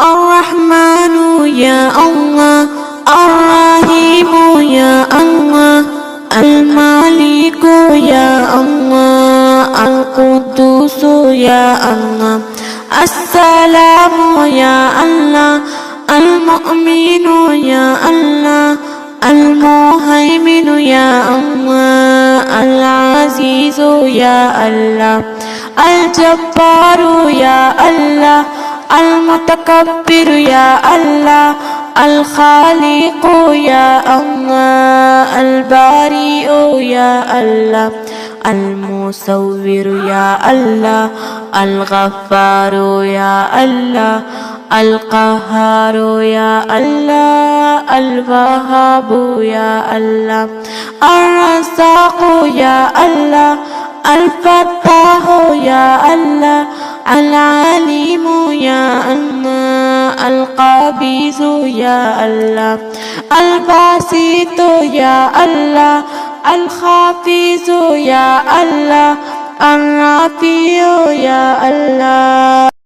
الرحمن يا الله الرحيم يا الله المالك يا الله القدوس يا الله السلام يا الله المؤمن يا الله المهيمن يا الله العزيز يا الله الجبار يا الله المتكبر يا الله الخالق يا الله البارئ يا الله المصور يا الله الغفار يا الله القهار يا الله الوهاب يا الله الرزاق يا الله الفتاح يا الله العليم يا الله القابض يا الله الباسط يا الله الخافض يا الله الرافع يا الله